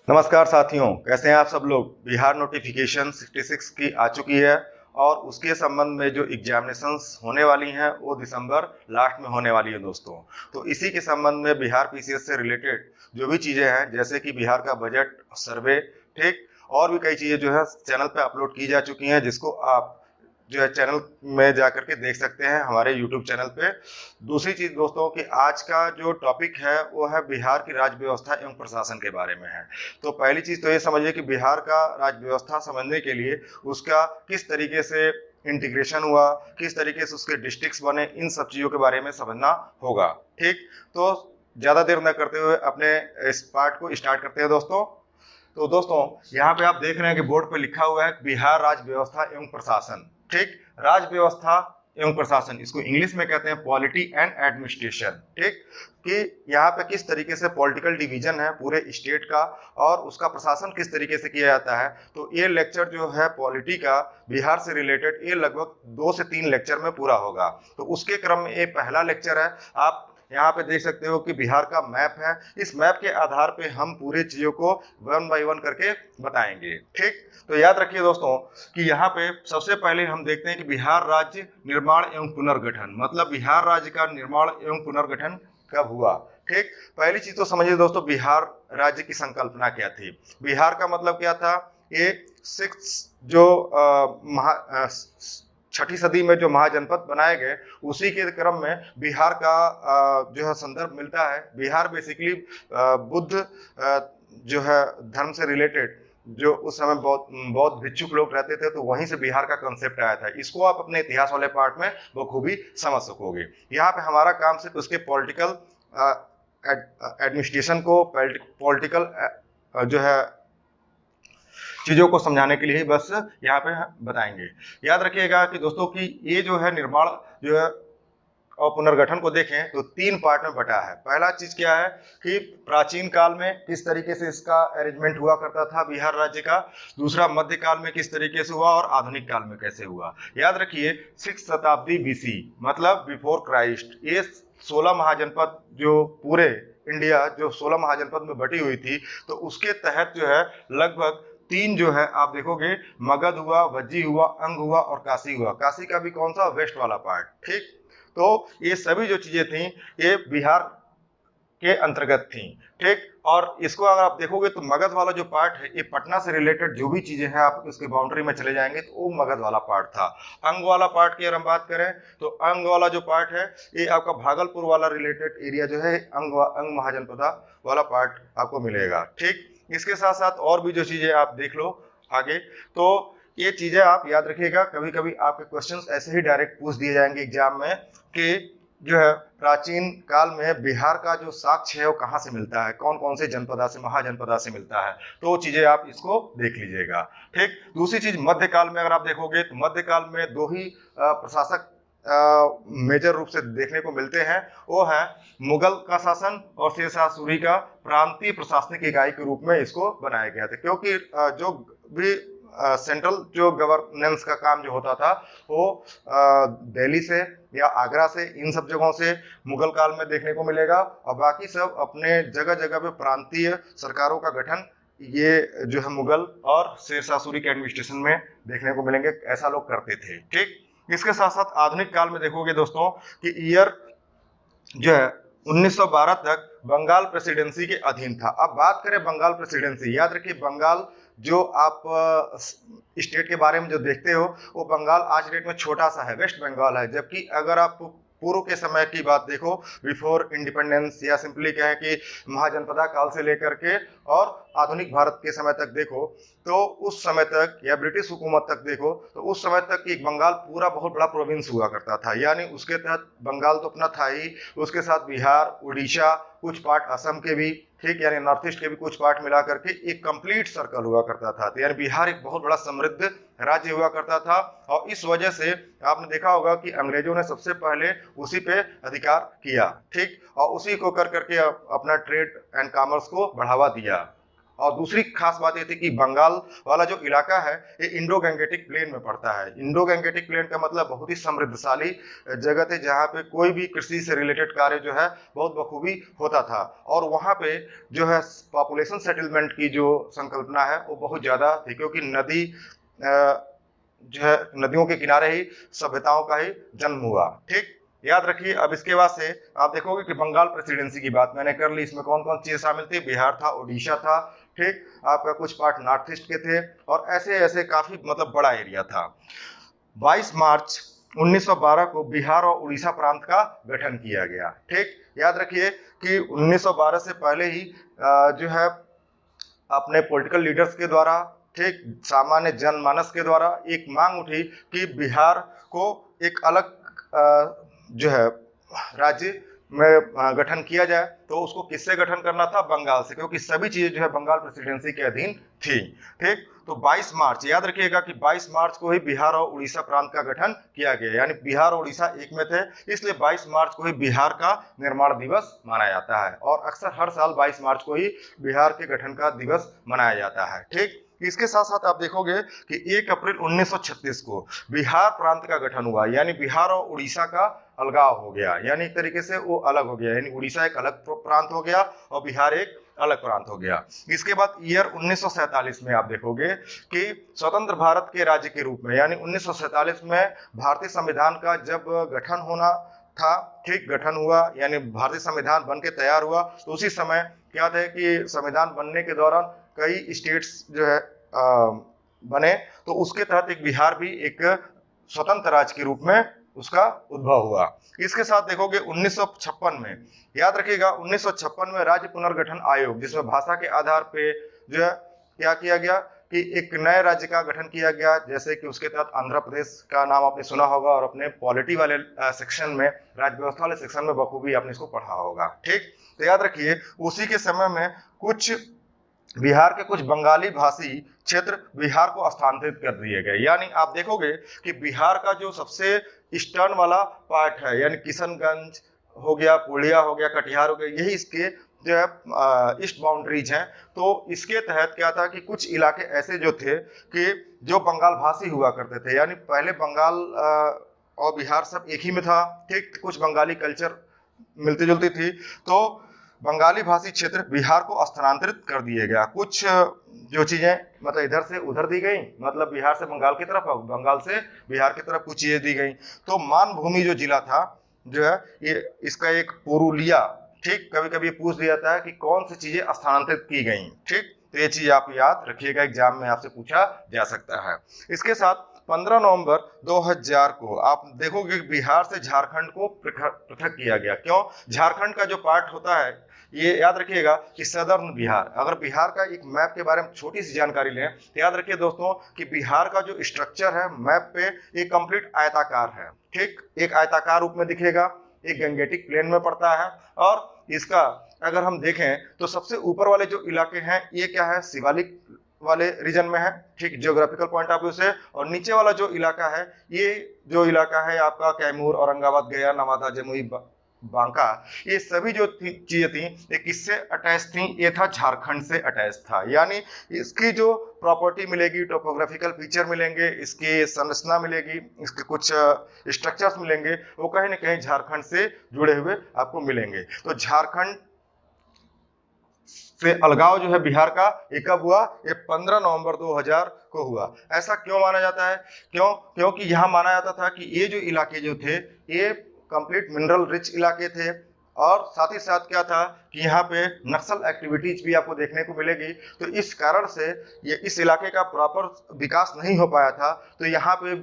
नमस्कार साथियों, कैसे हैं आप सब लोग। बिहार नोटिफिकेशन 66 की आ चुकी है और उसके संबंध में जो एग्जामिनेशंस होने वाली हैं वो दिसंबर लास्ट में होने वाली है दोस्तों। तो इसी के संबंध में बिहार पीसीएस से रिलेटेड जो भी चीजें हैं, जैसे कि बिहार का बजट सर्वे, ठीक, और भी कई चीजें जो है चैनल पे अपलोड की जा चुकी हैं, जिसको आप जो है चैनल में जाकर के देख सकते हैं हमारे यूट्यूब चैनल पे। दूसरी चीज दोस्तों कि आज का जो टॉपिक है वो है बिहार की राज्य व्यवस्था एवं प्रशासन के बारे में है। तो पहली चीज तो ये समझिए कि बिहार का राज्य व्यवस्था समझने के लिए उसका किस तरीके से इंटीग्रेशन हुआ, किस तरीके से उसके डिस्ट्रिक्ट्स बने, इन सब चीजों के बारे में समझना होगा। ठीक, तो ज्यादा देर न करते हुए अपने इस पार्ट को स्टार्ट करते हैं दोस्तों। तो दोस्तों यहाँ पे आप देख रहे हैं कि बोर्ड पे लिखा हुआ है बिहार राज्य व्यवस्था एवं प्रशासन। ठीक, राज्य व्यवस्था एवं प्रशासन, इसको इंग्लिश में कहते हैं पॉलिटी एंड एडमिनिस्ट्रेशन। ठीक, कि यहाँ पे किस तरीके से पॉलिटिकल डिवीजन है पूरे स्टेट का और उसका प्रशासन किस तरीके से किया जाता है। तो ये लेक्चर जो है पॉलिटी का बिहार से रिलेटेड, ये लगभग 2 से 3 लेक्चर में पूरा होगा। तो उसके क्रम में ये पहला लेक्चर है। आप यहाँ पे देख सकते हो कि बिहार का मैप है। इस मैप के आधार पे हम पूरे चीजों को वन बाय वन करके बताएंगे। ठीक, तो याद रखिए दोस्तों कि यहाँ पे सबसे पहले हम देखते हैं कि बिहार राज्य निर्माण एवं पुनर्गठन, मतलब बिहार राज्य का निर्माण एवं पुनर्गठन कब हुआ। ठीक, पहली चीज तो समझिए दोस्तों, बिहार राज्य की संकल्पना क्या थी। बिहार का मतलब क्या था, ये सिक्स जो छठी सदी में जो महाजनपद बनाए गए, उसी के क्रम में बिहार का जो है संदर्भ मिलता है। बिहार बेसिकली बुद्ध जो है धर्म से रिलेटेड, जो उस समय बौद्ध भिक्षुक लोग रहते थे, तो वहीं से बिहार का कंसेप्ट आया था। इसको आप अपने इतिहास वाले पार्ट में बखूबी समझ सकोगे। यहाँ पे हमारा काम सिर्फ उसके पॉलिटिकल एडमिनिस्ट्रेशन को, पॉलिटिकल जो है चीजों को समझाने के लिए ही बस यहाँ पे बताएंगे। याद रखिएगा कि दोस्तों कि ये जो है निर्माण जो है और पुनर्गठन को देखें तो 3 पार्ट में बटा है। पहला चीज क्या है कि प्राचीन काल में किस तरीके से इसका अरेंजमेंट हुआ करता था बिहार राज्य का। दूसरा, मध्यकाल में किस तरीके से हुआ और आधुनिक काल में कैसे हुआ। याद रखिए 6 शताब्दी बीसी, मतलब बिफोर क्राइस्ट, ये 16 महाजनपद जो पूरे इंडिया जो 16 महाजनपद में बटी हुई थी, तो उसके तहत जो है लगभग 3 जो है आप देखोगे, मगध हुआ, वज्जी हुआ, अंग हुआ और काशी हुआ। काशी का भी कौन सा, वेस्ट वाला पार्ट। ठीक, तो ये सभी जो चीजें थी ये बिहार के अंतर्गत थी। ठीक, और इसको अगर आप देखोगे तो मगध वाला जो पार्ट है ये पटना से रिलेटेड जो भी चीजें हैं, आप इसके बाउंड्री में चले जाएंगे तो वो मगध वाला पार्ट था। अंग वाला पार्ट की अगर हम बात करें तो अंग वाला जो पार्ट है ये आपका भागलपुर वाला रिलेटेड एरिया जो है, अंग महाजनपदा वाला पार्ट आपको मिलेगा। ठीक, इसके साथ साथ और भी जो चीजें आप देख लो आगे, तो ये चीजें आप याद रखिएगा। कभी कभी आपके क्वेश्चंस ऐसे ही डायरेक्ट पूछ दिए जाएंगे एग्जाम में कि जो है प्राचीन काल में बिहार का जो साक्ष्य है वो कहाँ से मिलता है, कौन कौन से जनपदा से, महाजनपदा से मिलता है। तो चीजें आप इसको देख लीजिएगा। ठीक, दूसरी चीज मध्यकाल में अगर आप देखोगे तो मध्यकाल में 2 ही प्रशासक मेजर रूप से देखने को मिलते हैं। वो है मुगल का शासन और शेरशाह सूरी का प्रांतीय प्रशासनिक इकाई के रूप में इसको बनाया गया था। क्योंकि जो भी सेंट्रल जो गवर्नेंस का काम जो होता था वो दिल्ली से या आगरा से, इन सब जगहों से मुगल काल में देखने को मिलेगा। और बाकी सब अपने जगह जगह पे प्रांतीय सरकारों का गठन ये जो है मुगल और शेरशाह सूरी के एडमिनिस्ट्रेशन में देखने को मिलेंगे। ऐसा लोग करते थे। ठीक, इसके साथ साथ आधुनिक काल में देखोगे दोस्तों कि ईयर जो है 1912 तक बंगाल प्रेसिडेंसी के अधीन था। अब बात करें बंगाल प्रेसिडेंसी, याद रखिए बंगाल जो आप स्टेट के बारे में जो देखते हो वो बंगाल आज डेट में छोटा सा है, वेस्ट बंगाल है। जबकि अगर आप पूर्व के समय की बात देखो, बिफोर इंडिपेंडेंस या सिंपली कहें कि महाजनपदा काल से लेकर के और आधुनिक भारत के समय तक देखो, तो उस समय तक या ब्रिटिश हुकूमत तक देखो, तो उस समय तक एक बंगाल पूरा बहुत बड़ा प्रोविंस हुआ करता था। यानी उसके तहत बंगाल तो अपना था ही, उसके साथ बिहार, उड़ीसा, कुछ पार्ट असम के भी, ठीक, यानी नॉर्थ ईस्ट के भी कुछ पार्ट मिला करके एक कंप्लीट सर्कल हुआ करता था। तो यानी बिहार एक बहुत बड़ा समृद्ध राज्य हुआ करता था। और इस वजह से आपने देखा होगा कि अंग्रेजों ने सबसे पहले उसी पे अधिकार किया। ठीक, और उसी को कर करके अपना ट्रेड एंड कॉमर्स को बढ़ावा दिया। और दूसरी खास बात ये थी कि बंगाल वाला जो इलाका है ये इंडो गैंगेटिक प्लेन में पड़ता है। इंडो गैंगेटिक प्लेन का मतलब बहुत ही समृद्धशाली जगह थी जहाँ पे कोई भी कृषि से रिलेटेड कार्य जो है बहुत बखूबी होता था, और वहाँ पे जो है पॉपुलेशन सेटलमेंट की जो संकल्पना है वो बहुत ज्यादा थी, क्योंकि नदी जो है नदियों के किनारे ही सभ्यताओं का ही जन्म हुआ। ठीक, याद रखिए। अब इसके बाद से आप देखोगे कि बंगाल प्रेसिडेंसी की बात मैंने कर ली। इसमें कौन कौन चीजें शामिल थी? बिहार था, उड़ीसा था, ठीक, आपका कुछ पार्ट नॉर्थ ईस्ट के थे, और ऐसे ऐसे काफी मतलब बड़ा एरिया था। 22 मार्च 1912 को बिहार और उड़ीसा प्रांत का गठन किया गया। ठीक, याद रखिए कि 1912 से पहले ही जो है अपने पॉलिटिकल लीडर्स के द्वारा, ठीक, सामान्य जनमानस के द्वारा एक मांग उठी कि बिहार को एक अलग जो है राज्य में गठन किया जाए। तो उसको किससे गठन करना था? बंगाल से, क्योंकि सभी चीजें जो है बंगाल प्रेसिडेंसी के अधीन थी। ठीक, तो 22 मार्च याद रखिएगा कि 22 मार्च को ही बिहार और उड़ीसा प्रांत का गठन किया गया, यानी बिहार और उड़ीसा एक में थे, इसलिए 22 मार्च को ही बिहार का निर्माण दिवस मनाया जाता है, और अक्सर हर साल 22 मार्च को ही बिहार के गठन का दिवस मनाया जाता है। ठीक, इसके साथ साथ आप देखोगे कि 1 अप्रैल 1936 को बिहार प्रांत का गठन हुआ, यानी बिहार और उड़ीसा का अलगाव हो गया, यानी एक तरीके से वो अलग हो गया, यानी उड़ीसा एक अलग प्रांत हो गया और बिहार एक अलग प्रांत हो गया। इसके बाद ईयर 1947 में आप देखोगे कि स्वतंत्र भारत के राज्य के रूप में, यानी 1947 में भारतीय संविधान का जब गठन होना था, ठीक, गठन हुआ, यानी भारतीय संविधान बन के तैयार हुआ, तो उसी समय क्या था कि संविधान बनने के दौरान कई स्टेट्स जो है बने, तो उसके तहत एक बिहार भी एक स्वतंत्र राज्य के रूप में उसका उद्भव हुआ। इसके साथ देखोगे 1956 में, याद रखिएगा 1956 में राज्य पुनर्गठन आयोग, जिसमें भाषा के आधार पे जो है क्या किया गया कि एक नए राज्य का गठन किया गया, जैसे कि उसके तहत आंध्र प्रदेश का नाम आपने सुना होगा, और अपने पॉलिटी वाले सेक्शन में, राज्य व्यवस्था वाले सेक्शन में बखूबी आपने इसको पढ़ा होगा। ठीक, तो याद रखिए उसी के समय में कुछ बिहार के कुछ बंगाली भाषी क्षेत्र बिहार को स्थानांतरित कर दिए गए, यानी आप देखोगे कि बिहार का जो सबसे ईस्टर्न वाला पार्ट है, यानी किशनगंज हो गया, पूर्णिया हो गया, कटिहार हो गया, यही इसके जो है ईस्ट बाउंड्रीज हैं। तो इसके तहत क्या था कि कुछ इलाके ऐसे जो थे कि जो बंगाल भाषी हुआ करते थे, यानी पहले बंगाल और बिहार सब एक ही में था। ठीक, कुछ बंगाली कल्चर मिलती जुलती थी, तो बंगाली भाषी क्षेत्र बिहार को स्थानांतरित कर दिया गया। कुछ जो चीजें मतलब इधर से उधर दी गई, मतलब बिहार से बंगाल की तरफ और बंगाल से बिहार की तरफ कुछ चीजें दी गई। तो मानभूमि जो जिला था जो है ये इसका एक पुरुलिया, ठीक, कभी कभी पूछ दिया जाता है कि कौन सी चीजें स्थानांतरित की गई। ठीक, तो ये चीज आप याद रखिएगा, एग्जाम में आपसे पूछा जा सकता है। इसके साथ 15 नवंबर 2000 को आप देखोगे बिहार से झारखंड को पृथक किया गया। क्यों? झारखंड का जो पार्ट होता है, ये याद रखिएगा कि सदर्न बिहार, अगर बिहार का एक मैप के बारे में छोटी सी जानकारी लें तो याद रखिए दोस्तों कि बिहार का जो स्ट्रक्चर है मैप पे ये कंप्लीट आयताकार है। ठीक, एक आयताकार रूप में दिखेगा, एक गंगेटिक प्लेन में पड़ता है, और इसका अगर हम देखें तो सबसे ऊपर वाले जो इलाके हैं ये क्या है? शिवालिक वाले रीजन में है, ठीक, जियोग्राफिकल पॉइंट ऑफ व्यू से। और नीचे वाला जो इलाका है, ये जो इलाका है आपका कैमूर, औरंगाबाद, गया, नवादा, जमुई, बांका, ये सभी जो चीजें थी ये किससे अटैच थी? ये था झारखंड से अटैच था, यानी इसकी जो प्रॉपर्टी मिलेगी, टोपोग्राफिकल फीचर मिलेंगे, इसकी संरचना मिलेगी, इसके कुछ स्ट्रक्चर्स मिलेंगे, वो कहीं ना कहीं झारखंड से जुड़े हुए आपको मिलेंगे। तो झारखंड से अलगाव जो है बिहार का ये कब हुआ? ये 15 नवंबर 2000 को हुआ। ऐसा क्यों माना जाता है? क्योंकि यहां माना जाता था कि ये जो इलाके जो थे ये कंप्लीट मिनरल रिच इलाके थे, और साथ ही साथ क्या था कि यहाँ पे नक्सल एक्टिविटीज भी आपको देखने को मिलेगी। तो इस कारण से ये इस इलाके का प्रॉपर विकास नहीं हो पाया था। तो यहाँ पे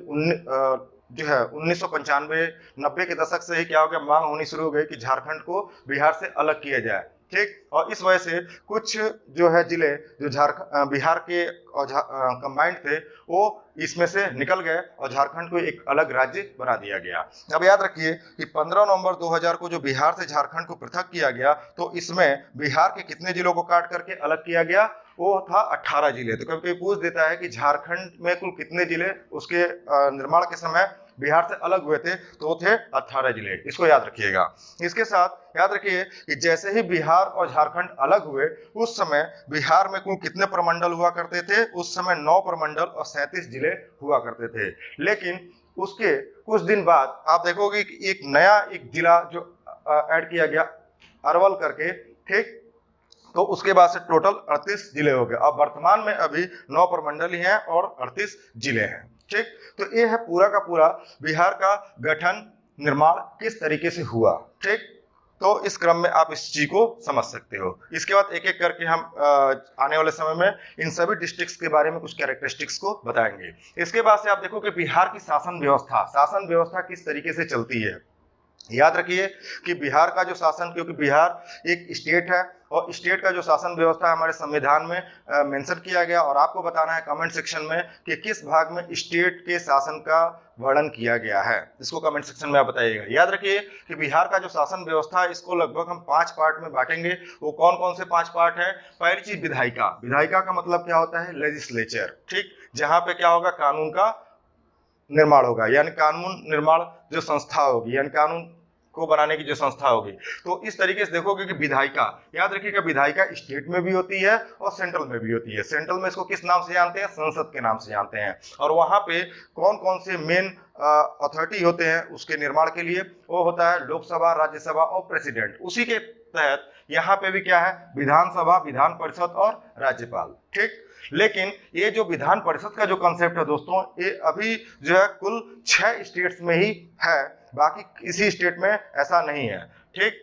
जो है 1995-90 के दशक से ही क्या हो गया, मांग होनी शुरू हो गई कि झारखंड को बिहार से अलग किया जाए। ठीक, और इस वजह से कुछ जो है जिले जो बिहार के कंबाइंड थे वो इसमें से निकल गए और झारखंड को एक अलग राज्य बना दिया गया। अब याद रखिए कि 15 नवंबर 2000 को जो बिहार से झारखंड को पृथक किया गया, तो इसमें बिहार के कितने जिलों को काट करके अलग किया गया? वो था 18 जिले। तो कभी पूछ देता है कि झारखंड में कुल कितने जिले उसके निर्माण के समय बिहार से अलग हुए थे तो वो थे 18 जिले, इसको याद रखिएगा। इसके साथ याद रखिए कि जैसे ही बिहार और झारखंड अलग हुए उस समय बिहार में कुल कितने प्रमंडल हुआ करते थे, उस समय 9 प्रमंडल और 37 जिले हुआ करते थे। लेकिन उसके कुछ दिन बाद आप देखोगे कि एक जिला जो ऐड किया गया अरवल करके, ठीक, तो उसके बाद से टोटल 38 जिले हो गए। अब वर्तमान में अभी 9 प्रमंडल ही हैं और 38 जिले हैं, ठीक। तो ये है पूरा का पूरा बिहार का गठन निर्माण किस तरीके से हुआ, ठीक। तो इस क्रम में आप इस चीज को समझ सकते हो। इसके बाद एक एक करके हम आने वाले समय में इन सभी डिस्ट्रिक्ट्स के बारे में कुछ कैरेक्टरिस्टिक्स को बताएंगे। इसके बाद से आप देखो कि बिहार की शासन व्यवस्था किस तरीके से चलती है। याद रखिए कि बिहार का जो शासन, क्योंकि बिहार एक स्टेट है और स्टेट का जो शासन व्यवस्था हमारे संविधान में मेंशन किया गया, और आपको बताना है कमेंट सेक्शन में कि किस भाग में स्टेट के शासन का वर्णन किया गया है, इसको कमेंट सेक्शन में आप बताइएगा। याद रखिए कि बिहार का जो शासन व्यवस्था है इसको लगभग हम 5 पार्ट में बांटेंगे। वो कौन कौन से 5 पार्ट है? पहली चीज विधायिका का मतलब क्या होता है? लेजिस्लेचर, ठीक, जहां पे क्या होगा, कानून का निर्माण होगा, यानी कानून निर्माण जो संस्था होगी, यानी कानून को बनाने की जो संस्था होगी। तो इस तरीके से देखोगे कि विधायिका, याद रखिएगा विधायिका स्टेट में भी होती है और सेंट्रल में भी होती है। सेंट्रल में इसको किस नाम से जानते हैं? संसद के नाम से जानते हैं। और वहां पे कौन कौन से मेन अथॉरिटी होते हैं उसके निर्माण के लिए? वो होता है लोकसभा, राज्यसभा और प्रेसिडेंट। उसी के तहत यहाँ पे भी क्या है? विधानसभा, विधान परिषद और राज्यपाल, ठीक। लेकिन ये जो विधान परिषद का जो कॉन्सेप्ट है दोस्तों, ये अभी जो है कुल 6 स्टेट्स में ही है, बाकी किसी स्टेट में ऐसा नहीं है, ठीक।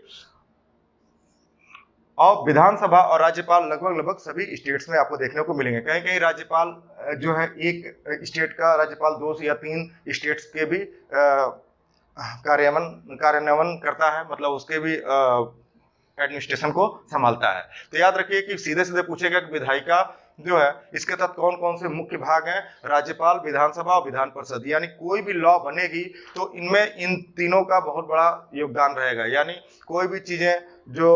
और विधानसभा और राज्यपाल लगभग सभी स्टेट्स में आपको देखने को मिलेंगे। कहीं कहीं राज्यपाल जो है एक स्टेट का राज्यपाल 2 या 3 स्टेट्स के भी कार्यान्वयन करता है, मतलब उसके भी एडमिनिस्ट्रेशन को संभालता है। तो याद रखिए कि सीधे सीधे पूछेगा कि विधायिका जो है इसके तहत कौन कौन से मुख्य भाग हैं? राज्यपाल, विधानसभा और विधान परिषद। यानी कोई भी लॉ बनेगी तो इनमें इन तीनों का बहुत बड़ा योगदान रहेगा। यानी कोई भी चीजें जो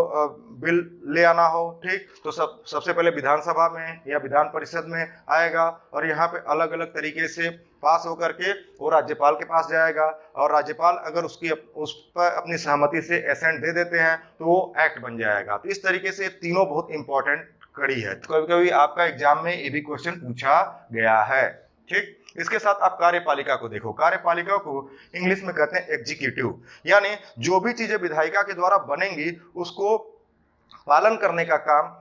बिल ले आना हो, ठीक, तो सबसे पहले विधानसभा में या विधान परिषद में आएगा और यहाँ पे अलग अलग तरीके से पास होकर के वो राज्यपाल के पास जाएगा, और राज्यपाल अगर उस पर अपनी सहमति से एसेंट दे देते हैं तो वो एक्ट बन जाएगा। तो इस तरीके से तीनों बहुत इंपॉर्टेंट कड़ी है। तो कभी कभी आपका एग्जाम में ये भी क्वेश्चन पूछा गया है, ठीक। इसके साथ आप कार्यपालिका को देखो। कार्यपालिका को इंग्लिश में कहते हैं एग्जीक्यूटिव, यानी जो भी चीजें विधायिका के द्वारा बनेंगी उसको पालन करने का काम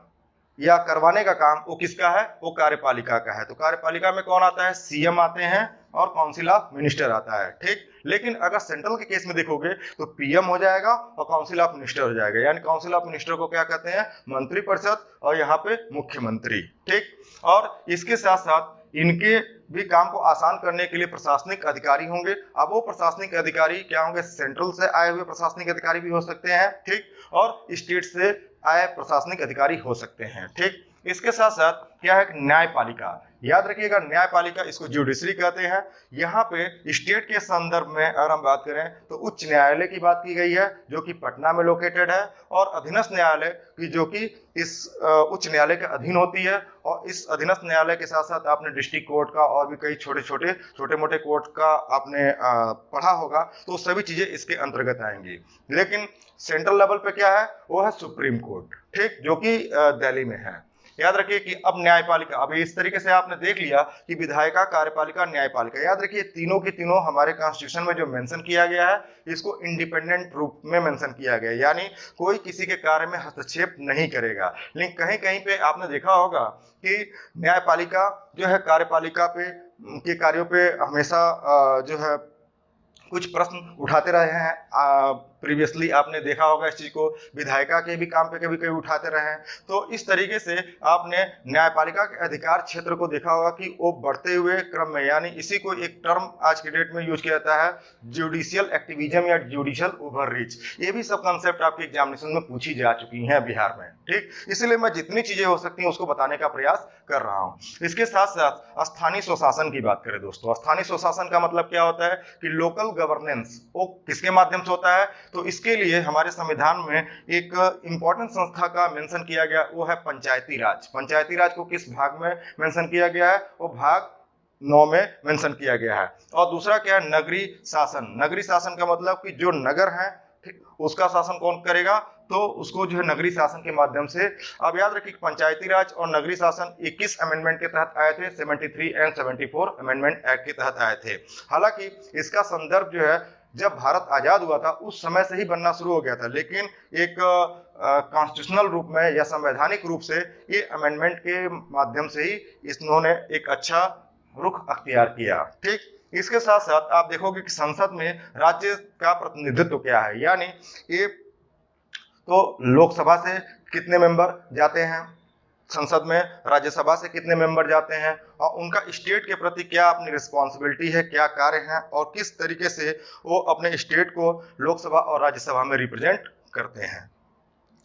या करवाने का काम वो किसका है? वो कार्यपालिका का है। तो कार्यपालिका में कौन आता है? सीएम आते हैं और काउंसिल ऑफ मिनिस्टर आता है, ठीक। लेकिन अगर सेंट्रल के केस में देखोगे तो पीएम हो जाएगा और काउंसिल ऑफ मिनिस्टर हो जाएगा। यानी काउंसिल ऑफ मिनिस्टर को क्या कहते हैं? मंत्रिपरिषद, और यहाँ पे मुख्यमंत्री, ठीक। और इसके साथ साथ इनके भी काम को आसान करने के लिए प्रशासनिक अधिकारी होंगे। अब वो प्रशासनिक अधिकारी क्या होंगे? सेंट्रल से आए हुए प्रशासनिक अधिकारी भी हो सकते हैं, ठीक, और स्टेट से आए प्रशासनिक अधिकारी हो सकते हैं, ठीक। इसके साथ साथ क्या है? न्यायपालिका। याद रखिएगा न्यायपालिका, इसको ज्यूडिशरी कहते हैं। यहाँ पे स्टेट के संदर्भ में अगर हम बात करें तो उच्च न्यायालय की बात की गई है जो कि पटना में लोकेटेड है, और अधीनस्थ न्यायालय की जो कि इस उच्च न्यायालय के अधीन होती है। और इस अधीनस्थ न्यायालय के साथ साथ आपने डिस्ट्रिक्ट कोर्ट का और भी कई छोटे मोटे कोर्ट का आपने पढ़ा होगा, तो सभी चीजें इसके अंतर्गत आएंगी। लेकिन सेंट्रल लेवल पे क्या है? वो है सुप्रीम कोर्ट, ठीक, जो कि दिल्ली में है। याद रखिए कि अब न्यायपालिका, अब इस तरीके से आपने देख लिया कि विधायिका, कार्यपालिका, न्यायपालिका। याद रखिए तीनों की तीनों हमारे कॉन्स्टिट्यूशन में जो मेंशन किया गया है इसको इंडिपेंडेंट रूप में मेंशन किया गया है, यानी कोई किसी के कार्य में हस्तक्षेप नहीं करेगा। लेकिन कहीं कहीं पे आपने देखा होगा कि न्यायपालिका जो है कार्यपालिका पे के कार्यों पे हमेशा जो है कुछ प्रश्न उठाते रहे हैं। प्रीवियसली आपने देखा होगा इस चीज को, विधायिका के भी काम पे कभी कभी उठाते रहे हैं। तो इस तरीके से आपने न्यायपालिका के अधिकार क्षेत्र को देखा होगा कि वो बढ़ते हुए क्रम में, यानी इसी को एक टर्म आज के डेट में यूज किया जाता है, जुडिशियल एक्टिविज्म या जुडिशियल ओवररीच। ये भी सब कंसेप्ट आपके एग्जामिनेशन में पूछी जा चुकी हैं बिहार में, ठीक। इसलिए मैं जितनी चीजें हो सकती हैं उसको बताने का प्रयास कर रहा हूं। इसके साथ साथ स्थानीय स्वशासन की बात करें दोस्तों, स्थानीय स्वशासन का मतलब क्या होता है कि लोकल गवर्नेंस वो किसके माध्यम से होता है? तो इसके लिए हमारे संविधान में एक इंपॉर्टेंट संस्था का मेंशन किया गया, वो है पंचायती राज। पंचायती राज को किस भाग में मेंशन किया गया है? वो भाग 9 में मेंशन किया गया है। और दूसरा क्या है, नगरीय शासन। नगरीय शासन का मतलब कि जो नगर है, ठीक, उसका शासन कौन करेगा, तो उसको जो है नगरीय शासन के माध्यम से। अब याद रखिए पंचायती राज और नगरीय शासन 21 अमेंडमेंट के तहत आए थे, 73 एंड 74 अमेंडमेंट एक्ट के तहत आए थे। हालांकि इसका संदर्भ जो है जब भारत आजाद हुआ था उस समय से ही बनना शुरू हो गया था, लेकिन एक कॉन्स्टिट्यूशनल रूप में या संवैधानिक रूप से ये अमेंडमेंट के माध्यम से ही इन्होंने एक अच्छा रुख अख्तियार किया। ठीक, इसके साथ साथ आप देखोगे कि संसद में राज्य का प्रतिनिधित्व क्या है, यानी ये तो लोकसभा से कितने मेंबर जाते हैं संसद में, राज्यसभा से कितने मेंबर जाते हैं, और उनका स्टेट के प्रति क्या अपनी रिस्पॉन्सिबिलिटी है, क्या कार्य है, और किस तरीके से वो अपने स्टेट को लोकसभा और राज्यसभा में रिप्रेजेंट करते हैं।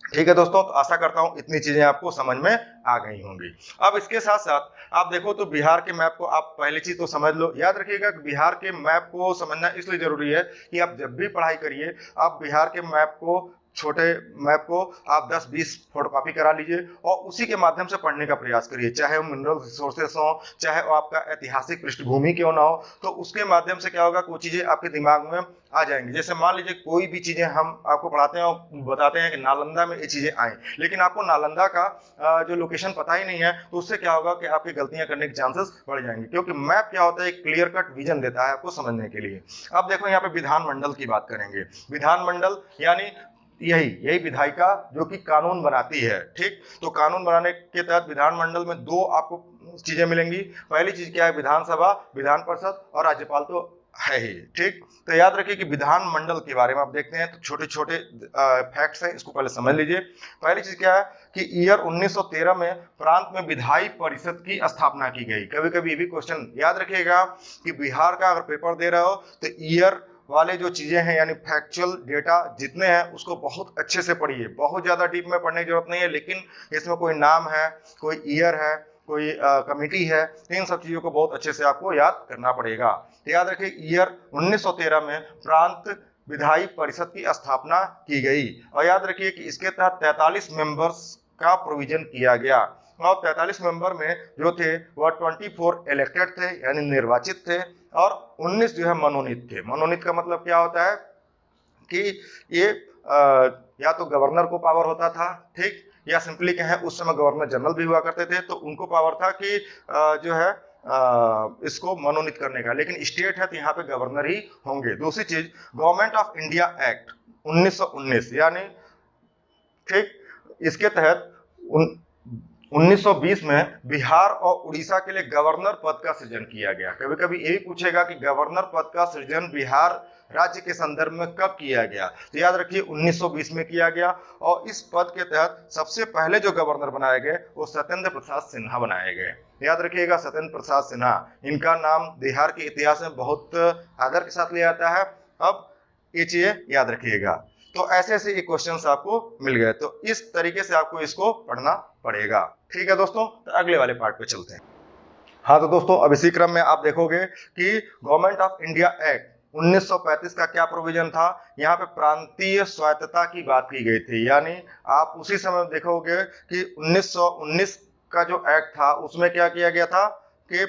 ठीक है दोस्तों, तो आशा करता हूं इतनी चीजें आपको समझ में आ गई होंगी। अब इसके साथ साथ आप देखो तो बिहार के मैप को आप पहली चीज तो समझ लो। याद रखिएगा कि बिहार के मैप को समझना इसलिए जरूरी है कि आप जब भी पढ़ाई करिए आप बिहार के मैप को, छोटे मैप को आप 10-20 फोटोकॉपी करा लीजिए और उसी के माध्यम से पढ़ने का प्रयास करिए, चाहे वो मिनरल रिसोर्सेस हो, चाहे वो आपका ऐतिहासिक पृष्ठभूमि क्यों ना हो, तो उसके माध्यम से क्या होगा, कुछ चीजें आपके दिमाग में आ जाएंगी। जैसे मान लीजिए कोई भी चीजें हम आपको पढ़ाते हैं और बताते हैं कि नालंदा में ये चीजें आई, लेकिन आपको नालंदा का जो लोकेशन पता ही नहीं है, तो उससे क्या होगा कि आपकी गलतियां करने के चांसेस बढ़ जाएंगे, क्योंकि मैप क्या होता है एक क्लियर कट विजन देता है आपको समझने के लिए। अब देखो यहाँ पे विधानमंडल की बात करेंगे। विधानमंडल यानी यही विधायिका जो कि कानून बनाती है। ठीक, तो कानून बनाने के तहत विधानमंडल में दो आपको चीजें मिलेंगी। पहली चीज क्या है, विधानसभा, विधान परिषद, और राज्यपाल तो है ही। ठीक, तो याद रखिए कि विधानमंडल के बारे में आप देखते हैं तो छोटे छोटे फैक्ट्स हैं, इसको पहले समझ लीजिए। पहली चीज क्या है कि ईयर 1913 में प्रांत में विधायी परिषद की स्थापना की गई। कभी कभी ये भी क्वेश्चन याद रखिएगा कि बिहार का अगर पेपर दे रहे हो तो ईयर वाले जो चीजें हैं यानी फैक्चुअल डेटा जितने हैं उसको बहुत अच्छे से पढ़िए, बहुत ज्यादा डीप में पढ़ने की जरूरत नहीं है, लेकिन इसमें कोई नाम है, कोई ईयर है, कोई कमिटी है, इन सब चीजों को बहुत अच्छे से आपको याद करना पड़ेगा। तो याद रखिए ईयर 1913 में प्रांत विधायी परिषद की स्थापना की गई, और याद रखिए कि इसके तहत 43 मेंबर्स का प्रोविजन किया गया, और 43 मेंबर में जो थे वह 24 इलेक्टेड थे यानी निर्वाचित थे, और 19 जो है मनोनीत थे। मनोनीत का मतलब क्या होता है कि ये या तो गवर्नर को पावर होता था, ठीक, या सिंपली कहें उस समय गवर्नर जनरल भी हुआ करते थे, तो उनको पावर था कि जो है इसको मनोनीत करने का, लेकिन स्टेट है तो यहाँ पे गवर्नर ही होंगे। दूसरी चीज गवर्नमेंट ऑफ इंडिया एक्ट 1919 यानी, ठीक, इसके तहत 1920 में बिहार और उड़ीसा के लिए गवर्नर पद का सृजन किया गया। कभी कभी यही पूछेगा कि गवर्नर पद का सृजन बिहार राज्य के संदर्भ में कब किया गया, तो याद रखिए 1920 में किया गया, और इस पद के तहत सबसे पहले जो गवर्नर बनाए गए वो सत्येंद्र प्रसाद सिन्हा बनाए गए। याद रखिएगा सत्येंद्र प्रसाद सिन्हा, इनका नाम बिहार के इतिहास में बहुत आदर के साथ लिया जाता है। अब ये चीजें याद रखिएगा। तो ऐसे ऐसे ये क्वेश्चंस आपको मिल गए, तो इस तरीके से आपको इसको पढ़ना पड़ेगा। ठीक है दोस्तों, तो अगले वाले पार्ट पे चलते हैं। हाँ तो दोस्तों अब इसी क्रम में आप देखोगे कि गवर्नमेंट ऑफ इंडिया एक्ट 1935 का क्या प्रोविजन था, यहाँ पे प्रांतीय स्वायत्तता की बात की गई थी। यानी आप उसी समय देखोगे कि 1919 का जो एक्ट था उसमें क्या किया गया था कि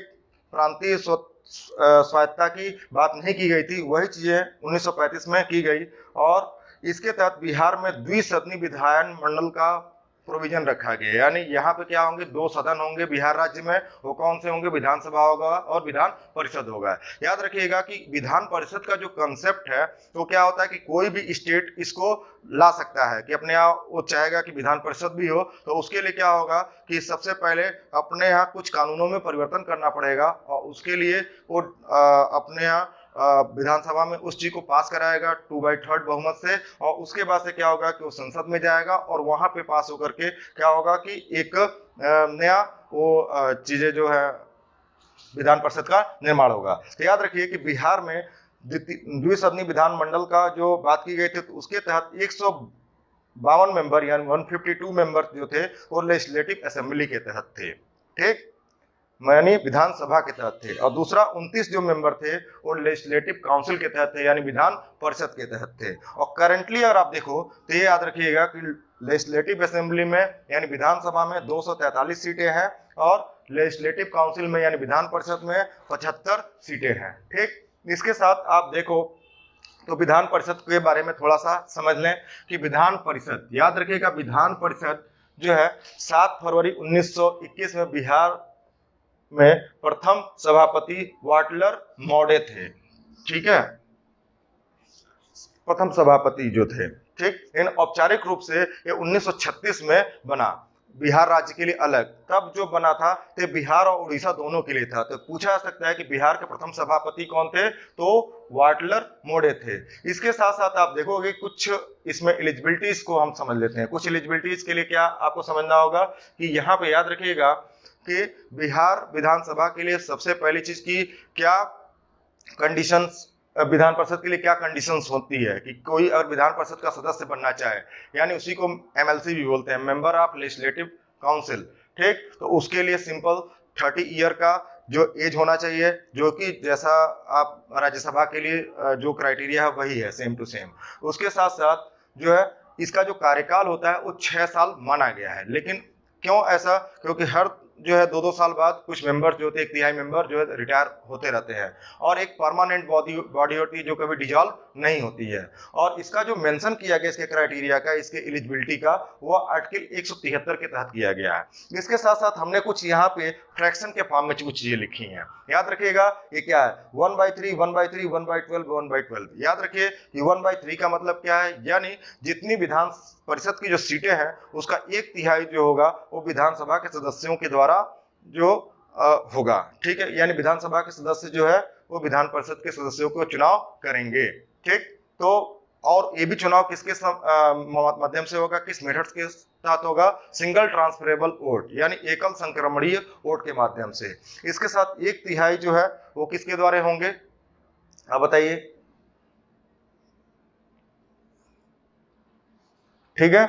प्रांतीय स्वायत्तता की बात नहीं की गई थी, वही चीजें 1935 में की गई, और इसके तहत बिहार में द्विसदनी विधायन मंडल का प्रोविजन रखा गया। यानी यहाँ पे क्या होंगे, 2 सदन होंगे बिहार राज्य में, वो कौन से होंगे, विधानसभा होगा और विधान परिषद होगा। याद रखिएगा कि विधान परिषद का जो कंसेप्ट है तो क्या होता है कि कोई भी स्टेट इसको ला सकता है कि अपने यहाँ वो चाहेगा कि विधान परिषद भी हो, तो उसके लिए क्या होगा कि सबसे पहले अपने यहाँ कुछ कानूनों में परिवर्तन करना पड़ेगा, और उसके लिए वो अपने यहाँ विधानसभा में उस चीज को पास कराएगा 2/3 बहुमत से, और उसके बाद से क्या होगा कि वो संसद में जाएगा, और वहां पे पास होकर के क्या होगा कि एक नया वो चीजें जो है विधान परिषद का निर्माण होगा। तो याद रखिए कि बिहार में द्विसदनी विधानमंडल का जो बात की गई थी तो उसके तहत 152 मेंबर यानी 152 मेंबर जो थे वो लेजिस्लेटिव असेंबली के तहत थे, ठीक, यानी विधानसभा के तहत थे, और दूसरा 29 जो मेंबर थे वो लेजिस्लेटिव काउंसिल के तहत थे यानी विधान परिषद के तहत थे। और करंटली अगर आप देखो तो ये याद रखिएगा कि लेजिस्लेटिव असेंबली में यानी विधानसभा में 243 सीटें हैं, और लेजिस्लेटिव काउंसिल में यानी विधान परिषद में 75 सीटें हैं। ठीक, इसके साथ आप देखो तो विधान परिषद के बारे में थोड़ा सा समझ लें कि विधान परिषद, याद रखिएगा विधान परिषद जो है 7 फरवरी 1921 में बिहार में प्रथम सभापति वाटलर मौर्य थे। ठीक है, प्रथम सभापति जो थे। ठीक, इन औपचारिक रूप से ये 1936 में बना, बिहार राज्य के लिए अलग। तब जो बना था तो बिहार और उड़ीसा दोनों के लिए था। तो पूछा जा सकता है कि बिहार के प्रथम सभापति कौन थे, तो वाटलर मौर्य थे। इसके साथ साथ आप देखोगे कुछ इसमें एलिजिबिलिटीज को हम समझ लेते हैं। कुछ एलिजिबिलिटीज के लिए क्या आपको समझना होगा कि यहाँ पे याद रखिएगा कि बिहार विधानसभा के लिए सबसे पहली चीज की क्या कंडीशंस, विधान परिषद के लिए क्या कंडीशंस होती है कि कोई अगर विधान परिषद का सदस्य बनना चाहे, यानी उसी को एमएलसी भी बोलते हैं, मेंबर ऑफ लेजिस्लेटिव काउंसिल। ठीक, तो उसके लिए सिंपल 30 ईयर का जो एज होना चाहिए, जो कि जैसा आप राज्यसभा के लिए जो क्राइटेरिया है वही है, सेम टू सेम। उसके साथ साथ जो है इसका जो कार्यकाल होता है वो 6 साल माना गया है। लेकिन क्यों ऐसा, क्योंकि हर जो है 2-2 साल बाद कुछ मेंबर जो होते हैं, 1/3 मेंबर जो है रिटायर होते रहते हैं, और एक परमानेंट बॉडी होती है जो कभी डिजॉल्व नहीं होती है। और इसका जो मेंशन किया गया इसके क्राइटेरिया का, इसके एलिजिबिलिटी का, वो आर्टिकल 173 के तहत किया गया है। इसके साथ साथ हमने कुछ यहाँ पे फ्रैक्शन के फॉर्म में कुछ चीजें लिखी हैं, याद रखिएगा ये क्या है, 1/3, 1/3, 1/12, 1/12। याद रखिए कि 1/3 का मतलब क्या है, यानी जितनी विधान परिषद की जो सीटें हैं उसका 1/3 जो होगा वो विधानसभा के सदस्यों के द्वारा जो होगा। ठीक है, यानी विधानसभा के सदस्य जो है वो विधान परिषद के सदस्यों को चुनाव करेंगे। ठीक, तो और ये भी चुनाव किसके माध्यम से होगा, किस मेथड्स के साथ होगा, सिंगल ट्रांसफरेबल वोट, यानी एकल संक्रमणीय वोट के माध्यम से। इसके साथ 1/3 जो है वो किसके द्वारा होंगे, आप बताइए। ठीक है,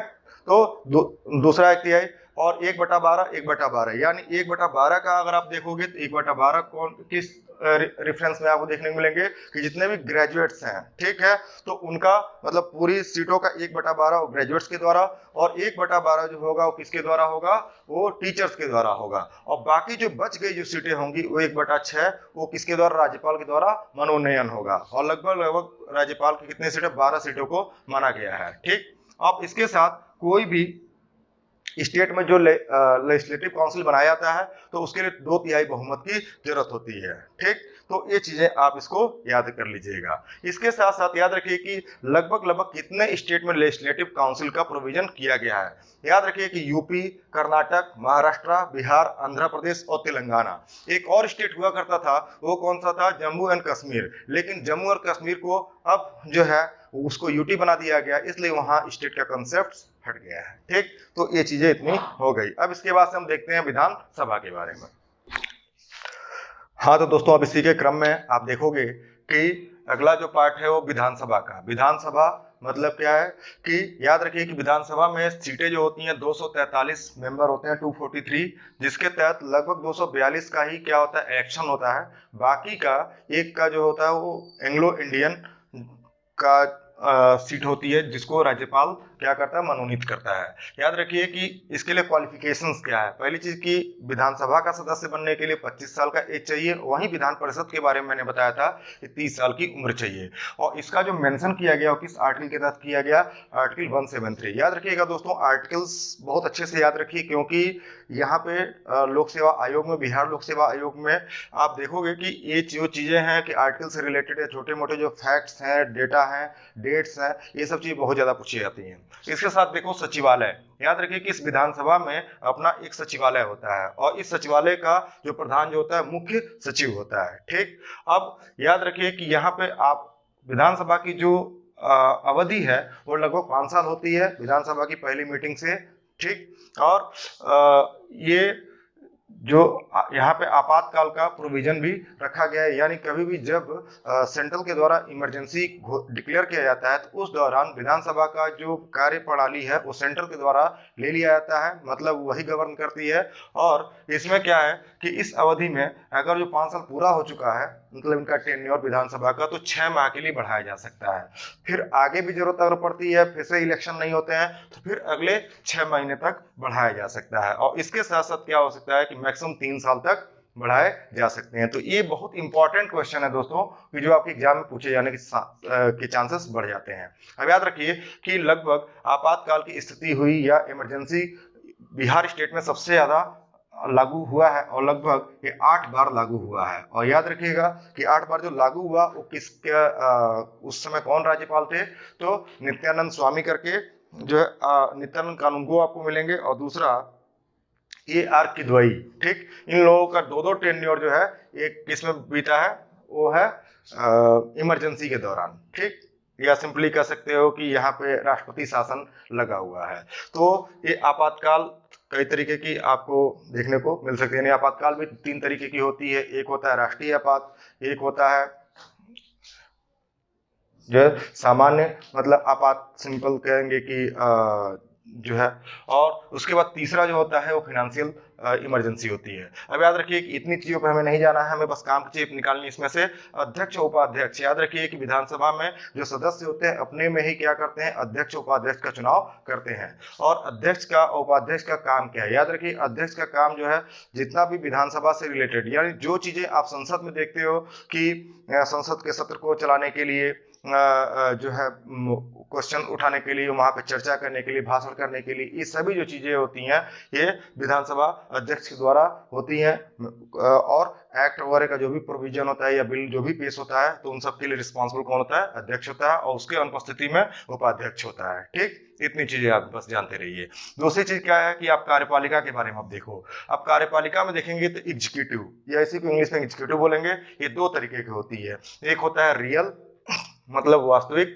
तो दूसरा 1/3 और 1/12, 1/12, यानी 1/12 का अगर आप देखोगे तो 1/12 कौन किस रेफरेंस में आपको देखने को मिलेंगे कि जितने भी ग्रेजुएट्स हैं, ठीक है, तो उनका मतलब पूरी सीटों का 1/12 ग्रेजुएट्स के द्वारा, और 1/12 जो होगा वो किसके द्वारा होगा, वो टीचर्स के द्वारा होगा। और बाकी जो बच गई जो सीटें होंगी वो 1/6 वो किसके द्वारा, राज्यपाल के द्वारा मनोनयन होगा। और लगभग राज्यपाल की कितनी सीटें, 12 सीटों को माना गया है। ठीक, अब इसके साथ कोई भी स्टेट में जो लेजिस्लेटिव काउंसिल बनाया जाता है तो उसके लिए 2/3 बहुमत की जरूरत होती है। ठीक, तो ये चीजें आप इसको याद कर लीजिएगा। इसके साथ साथ याद रखिए कि लगभग कितने स्टेट में लेजिस्लेटिव काउंसिल का प्रोविजन किया गया है। याद रखिए कि यूपी, कर्नाटक, महाराष्ट्र, बिहार, आंध्र प्रदेश और तेलंगाना। एक और स्टेट हुआ करता था, वो कौन सा था, जम्मू एंड कश्मीर। लेकिन जम्मू और कश्मीर को अब जो है उसको यूटी बना दिया गया, इसलिए वहां स्टेट का कंसेप्ट हट गया है। ठीक, तो ये चीजें इतनी हो गई। अब इसके बाद से हम देखते हैं विधानसभा के बारे में। हाँ तो दोस्तों, अब इसी के क्रम में आप देखोगे कि अगला जो पार्ट है वो विधानसभा का। विधानसभा मतलब क्या है कि याद रखिए कि विधानसभा में सीटें जो होती हैं 243 मेंबर होते हैं, 243, जिसके तहत लगभग 242 का ही क्या होता है, इलेक्शन होता है। बाकी का एक का जो होता है वो एंग्लो इंडियन का सीट होती है, जिसको राज्यपाल क्या करता है, मनोनीत करता है। याद रखिए कि इसके लिए क्वालिफिकेशंस क्या है। पहली चीज की विधानसभा का सदस्य बनने के लिए 25 साल का एज चाहिए। वहीं विधान परिषद के बारे में मैंने बताया था कि 30 साल की उम्र चाहिए। और इसका जो मेंशन किया गया किस आर्टिकल के तहत किया गया, आर्टिकल 173। याद रखिएगा दोस्तों, आर्टिकल्स बहुत अच्छे से याद रखिए, क्योंकि यहाँ पे लोक सेवा आयोग में, बिहार लोक सेवा आयोग में आप देखोगे कि ये जो चीजें हैं कि आर्टिकल से रिलेटेड है, छोटे मोटे जो फैक्ट्स हैं, डेटा हैं, डेट्स हैं, ये सब चीजें बहुत ज्यादा पूछी जाती हैं। इसके साथ देखो सचिवालय। याद रखिए कि इस विधानसभा में अपना एक सचिवालय होता है, और इस सचिवालय का जो प्रधान जो होता है मुख्य सचिव होता है। ठीक, अब याद रखिए कि यहाँ पे आप विधानसभा की जो अवधि है वो लगभग 5 साल होती है विधानसभा की पहली मीटिंग से। ठीक, और ये जो यहाँ पे आपातकाल का प्रोविजन भी रखा गया है, यानी कभी भी जब सेंट्रल के द्वारा इमरजेंसी डिक्लेयर किया जाता है तो उस दौरान विधानसभा का जो कार्य प्रणाली है वो सेंट्रल के द्वारा ले लिया जाता है, मतलब वही गवर्न करती है। और इसमें क्या है कि इस अवधि में अगर जो 5 साल पूरा हो चुका है मतलब इनका टेन्योर विधानसभा का, तो 6 माह के लिए बढ़ाया जा सकता है। फिर आगे भी जरूरत अगर पड़ती है, फिर से इलेक्शन नहीं होते हैं, तो फिर अगले 6 महीने तक बढ़ाया जा सकता है। और इसके साथ साथ क्या हो सकता है कि मैक्सिमम 3 साल तक बढ़ाए जा सकते हैं। तो ये बहुत इंपॉर्टेंट क्वेश्चन है दोस्तों, कि जो आपके एग्जाम में पूछे जाने के चांसेस बढ़ जाते हैं। अब याद रखिए कि लगभग आपातकाल की स्थिति हुई या इमरजेंसी बिहार स्टेट में सबसे ज्यादा लागू हुआ है, और लगभग ये 8 बार लागू हुआ है। और याद रखिएगा कि 8 बार जो लागू हुआ वो किसके उस समय कौन राज्यपाल थे, तो नित्यानंद स्वामी करके जो है नित्यानंद कानूनगो आपको मिलेंगे, और दूसरा AR किदवई। ठीक, इन लोगों का 2-2 टेन्योर जो है एक किसमें बीता है, वो है इमरजेंसी के दौरान। ठीक, या सिंपली कह सकते हो कि यहाँ पे राष्ट्रपति शासन लगा हुआ है। तो ये आपातकाल कई तरीके की आपको देखने को मिल सकती है। यानी आपातकाल भी 3 तरीके की होती है, एक होता है राष्ट्रीय आपात, एक होता है जो सामान्य मतलब आपात, सिंपल कहेंगे कि जो है, और उसके बाद तीसरा जो होता है वो फाइनेंशियल इमरजेंसी होती है। अब याद रखिए कि इतनी चीजों पे हमें नहीं जाना है, हमें बस काम की चीज निकालनी। इसमें से अध्यक्ष उपाध्यक्ष, याद रखिए कि विधानसभा में जो सदस्य होते हैं अपने में ही क्या करते हैं, अध्यक्ष उपाध्यक्ष का चुनाव करते हैं। और अध्यक्ष का उपाध्यक्ष का काम क्या है, याद रखिए अध्यक्ष का काम जो है जितना भी विधानसभा से रिलेटेड, यानी जो चीजें आप संसद में देखते हो कि संसद के सत्र को चलाने के लिए जो है क्वेश्चन उठाने के लिए, वहां पे चर्चा करने के लिए, भाषण करने के लिए, ये सभी जो चीजें होती हैं ये विधानसभा अध्यक्ष के द्वारा होती हैं। और एक्ट वगैरह का जो भी प्रोविजन होता है या बिल जो भी पेश होता है, तो उन सब के लिए रिस्पॉन्सिबल कौन होता है, अध्यक्ष होता है, और उसके अनुपस्थिति में उपाध्यक्ष होता है। ठीक, इतनी चीजें आप बस जानते रहिए। दूसरी चीज क्या है कि आप कार्यपालिका के बारे में आप देखो। अब कार्यपालिका में देखेंगे तो एग्जीक्यूटिव, या इसी को इंग्लिश में एग्जीक्यूटिव बोलेंगे, ये 2 तरीके की होती है। एक होता है रियल मतलब वास्तविक,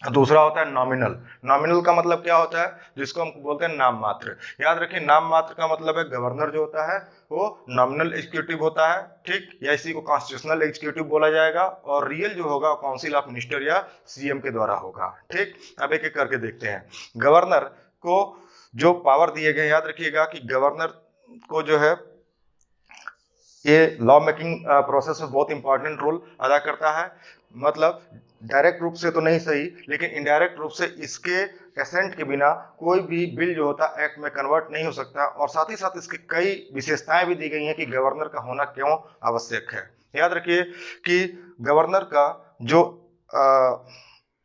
दूसरा होता है नॉमिनल। नॉमिनल का मतलब क्या होता है, जिसको हम बोलते हैं नाम मात्र। याद रखिए नाम मात्र का मतलब है गवर्नर जो होता है वो नॉमिनल एग्जीक्यूटिव होता है। ठीक, या इसी को कॉन्स्टिट्यूशनल एग्जीक्यूटिव बोला जाएगा। और रियल जो होगा काउंसिल ऑफ मिनिस्टर या CM के द्वारा होगा। ठीक, अब एक एक करके देखते हैं। गवर्नर को जो पावर दिए गए, याद रखिएगा कि गवर्नर को जो है ये लॉ मेकिंग प्रोसेस में बहुत इंपॉर्टेंट रोल अदा करता है। मतलब डायरेक्ट रूप से तो नहीं सही, लेकिन इनडायरेक्ट रूप से इसके एसेंट के बिना कोई भी बिल जो होता है एक्ट में कन्वर्ट नहीं हो सकता। और साथ ही साथ इसकी कई विशेषताएं भी दी गई हैं कि गवर्नर का होना क्यों आवश्यक है। याद रखिए कि गवर्नर का जो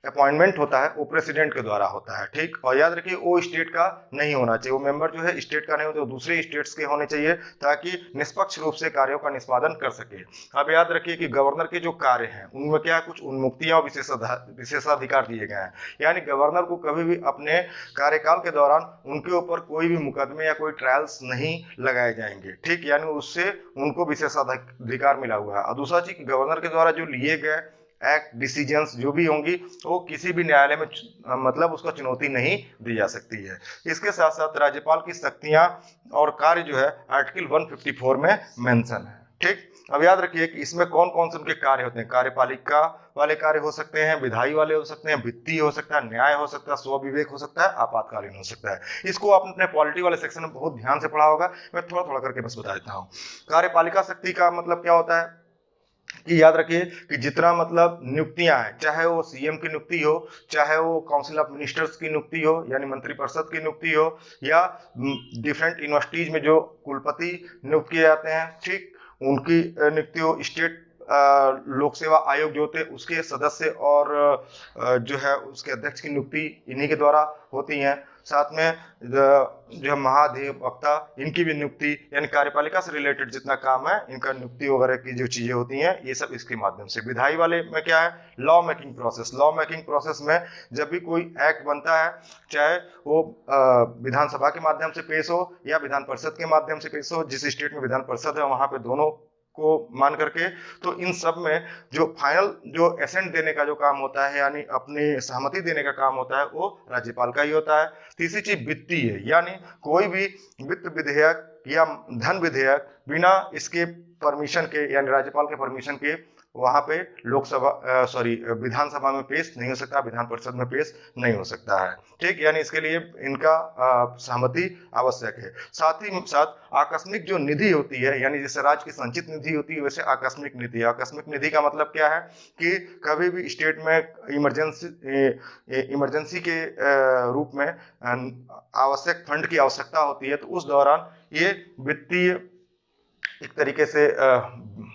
अपॉइंटमेंट होता है वो प्रेसिडेंट के द्वारा होता है। ठीक, और याद रखिए वो स्टेट का नहीं होना चाहिए, वो मेंबर जो है स्टेट का नहीं होता, वो दूसरे स्टेट्स के होने चाहिए, ताकि निष्पक्ष रूप से कार्यों का निष्पादन कर सके। अब याद रखिए कि गवर्नर के जो कार्य हैं उनमें क्या कुछ उन्मुक्तियां और विशेषाधिकार दिए गए हैं। यानी गवर्नर को कभी भी अपने कार्यकाल के दौरान उनके ऊपर कोई भी मुकदमे या कोई ट्रायल्स नहीं लगाए जाएंगे। ठीक, यानी उससे उनको विशेषाधिकार मिला हुआ है। और दूसरा चीज, गवर्नर के द्वारा जो लिए गए एक्ट डिसीजंस जो भी होंगी वो किसी भी न्यायालय में मतलब उसको चुनौती नहीं दी जा सकती है। इसके साथ साथ राज्यपाल की शक्तियां और कार्य जो है आर्टिकल 154 में मेंशन है। ठीक, अब याद रखिए कि इसमें कौन कौन से उनके कार्य होते हैं। कार्यपालिका वाले कार्य हो सकते हैं, विधायी वाले हो सकते हैं, वित्तीय हो सकता है, न्याय हो सकता है, स्वविवेक हो सकता है, आपातकालीन हो सकता है। इसको आपने अपने पॉलिटी वाले सेक्शन में बहुत ध्यान से पढ़ा होगा, मैं थोड़ा थोड़ा करके बस बता देता हूँ। कार्यपालिका शक्ति का मतलब क्या होता है कि याद रखिए कि जितना मतलब नियुक्तियां हैं, चाहे वो CM की नियुक्ति हो, चाहे वो काउंसिल ऑफ मिनिस्टर्स की नियुक्ति हो यानी मंत्रिपरिषद की नियुक्ति हो, या डिफरेंट यूनिवर्सिटीज में जो कुलपति नियुक्त किए जाते हैं, ठीक, उनकी नियुक्ति हो, स्टेट लोक सेवा आयोग जो होते हैं उसके सदस्य और जो है उसके अध्यक्ष की नियुक्ति इन्हीं के द्वारा होती है। साथ में जो महाधिवक्ता इनकी भी नियुक्ति, यानी कार्यपालिका से रिलेटेड जितना काम है इनका नियुक्ति वगैरह की जो चीजें होती हैं ये सब इसके माध्यम से। विधायी वाले में क्या है, law making process. Law making process में जब भी कोई एक्ट बनता है, चाहे वो विधानसभा के माध्यम से पेश हो या विधान परिषद के माध्यम से पेश हो, जिस स्टेट में विधान परिषद है वहां पे दोनों को मान करके, तो इन सब में जो फाइनल जो एसेंट देने का जो काम होता है यानी अपनी सहमति देने का काम होता है वो राज्यपाल का ही होता है। तीसरी चीज वित्तीय है, यानी कोई भी वित्त विधेयक या धन विधेयक बिना इसके परमिशन के यानी राज्यपाल के परमिशन के वहां पे लोकसभा विधानसभा में पेश नहीं हो सकता, विधान परिषद में पेश नहीं हो सकता है। ठीक, यानी इसके लिए इनका सहमति आवश्यक है। साथ ही साथ आकस्मिक जो निधि होती है, यानी जैसे राज्य की संचित निधि होती है, वैसे आकस्मिक निधि। आकस्मिक निधि का मतलब क्या है कि कभी भी स्टेट में इमरजेंसी के रूप में आवश्यक फंड की आवश्यकता होती है, तो उस दौरान ये वित्तीय एक तरीके से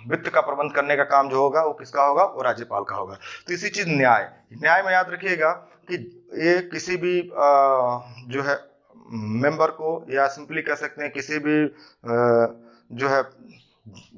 वित्त का प्रबंध करने का काम जो होगा वो किसका होगा, वो राज्यपाल का होगा। तो इसी चीज न्याय में याद रखिएगा कि ये किसी भी जो है मेंबर को, या सिंपली कह सकते हैं किसी भी जो है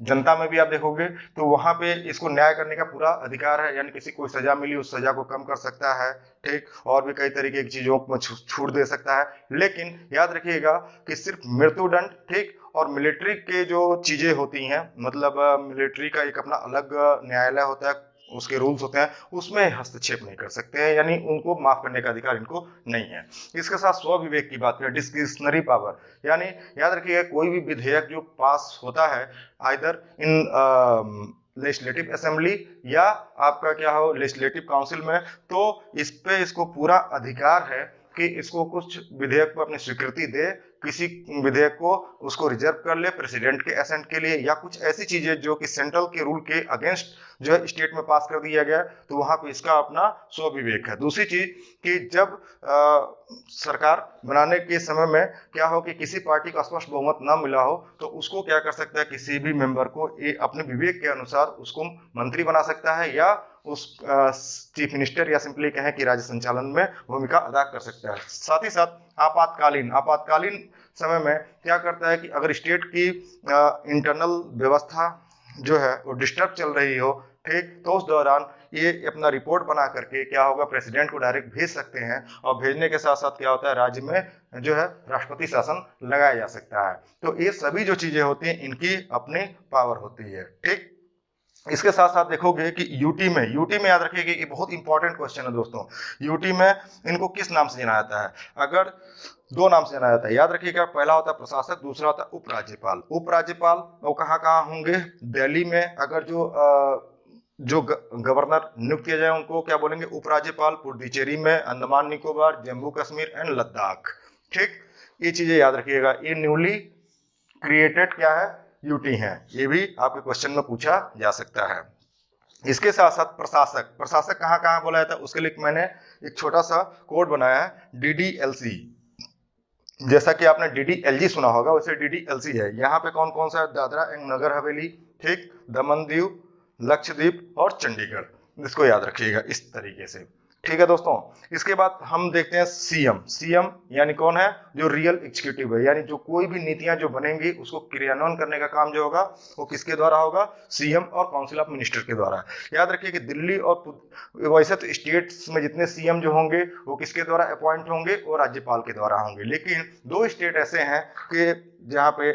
जनता में भी आप देखोगे तो वहां पे इसको न्याय करने का पूरा अधिकार है, यानी किसी को सजा मिली उस सजा को कम कर सकता है। ठीक, और भी कई तरीके की चीजों में छूट दे सकता है। लेकिन याद रखिएगा कि सिर्फ मृत्युदंड, ठीक, और मिलिट्री के जो चीजें होती हैं, मतलब मिलिट्री का एक अपना अलग न्यायालय होता है, उसके रूल्स होते हैं, उसमें हस्तक्षेप नहीं कर सकते हैं, यानी उनको माफ करने का अधिकार इनको नहीं है। इसके साथ स्व विवेक की बात करें, डिस्क्रिशनरी पावर, यानी याद रखिएगा कोई भी विधेयक जो पास होता है आइदर इन लेजिस्लेटिव असेंबली या आपका क्या हो लेजिस्लेटिव काउंसिल में, तो इस पे इसको पूरा अधिकार है कि इसको कुछ विधेयक पर अपनी स्वीकृति दे, किसी विधेयक को उसको रिजर्व कर ले प्रेसिडेंट के एसेंट के लिए, या कुछ ऐसी चीजें जो कि सेंट्रल के रूल के अगेंस्ट जो है स्टेट में पास कर दिया गया, तो वहां पे इसका अपना स्व विवेक है। दूसरी चीज कि जब सरकार बनाने के समय में क्या हो कि किसी पार्टी को स्पष्ट बहुमत ना मिला हो, तो उसको क्या कर सकता है, किसी भी मेंबर को अपने विवेक के अनुसार उसको मंत्री बना सकता है, या उस चीफ मिनिस्टर या सिंपली कहें कि राज्य संचालन में भूमिका अदा कर सकता है। साथ ही साथ आपातकालीन समय में क्या करता है कि अगर स्टेट की इंटरनल व्यवस्था जो है वो डिस्टर्ब चल रही हो, ठीक, तो उस दौरान ये अपना रिपोर्ट बना करके क्या होगा प्रेसिडेंट को डायरेक्ट भेज सकते हैं, और भेजने के साथ साथ क्या होता है राज्य में जो है राष्ट्रपति शासन लगाया जा सकता है। तो ये सभी जो चीजें होती हैं इनकी अपनी पावर होती है। ठीक, इसके साथ साथ देखोगे कि यूटी में याद रखिए कि बहुत इंपॉर्टेंट क्वेश्चन है दोस्तों। यूटी में इनको किस नाम से जाना जाता है, अगर दो नाम से जाना जाता है, याद रखिएगा, पहला होता है प्रशासक, दूसरा होता है उपराज्यपाल। उपराज्यपाल वो कहाँ कहाँ होंगे, दिल्ली में अगर जो गवर्नर नियुक्त किया जाए उनको क्या बोलेंगे, उपराज्यपाल। पुडुचेरी में, अंडमान निकोबार, जम्मू कश्मीर एंड लद्दाख। ठीक, ये चीजें याद रखिएगा, ये न्यूली क्रिएटेड क्या है, यूटी है। ये भी आपके क्वेश्चन में पूछा जा सकता है। इसके साथ साथ प्रशासक कहाँ कहाँ बोला जाता है, उसके लिए मैंने एक छोटा सा कोड बनाया है, DDLC। जैसा कि आपने DDLG सुना होगा, वैसे DDLC है। यहाँ पे कौन कौन सा, दादरा एंड नगर हवेली, ठीक, दमन दीव, लक्षद्वीप और चंडीगढ़। इसको याद रखिएगा इस तरीके से। ठीक है दोस्तों, इसके बाद हम देखते हैं सीएम यानी कौन है, जो रियल एग्जीक्यूटिव है, यानी जो कोई भी नीतियां जो बनेंगी उसको क्रियान्वयन करने का काम जो होगा वो किसके द्वारा होगा, सीएम और काउंसिल ऑफ मिनिस्टर के द्वारा। याद रखिए कि दिल्ली और वैसे तो स्टेट्स में जितने सीएम जो होंगे वो किसके द्वारा अपॉइंट होंगे, वो राज्यपाल के द्वारा होंगे। लेकिन दो स्टेट ऐसे हैं कि जहाँ पे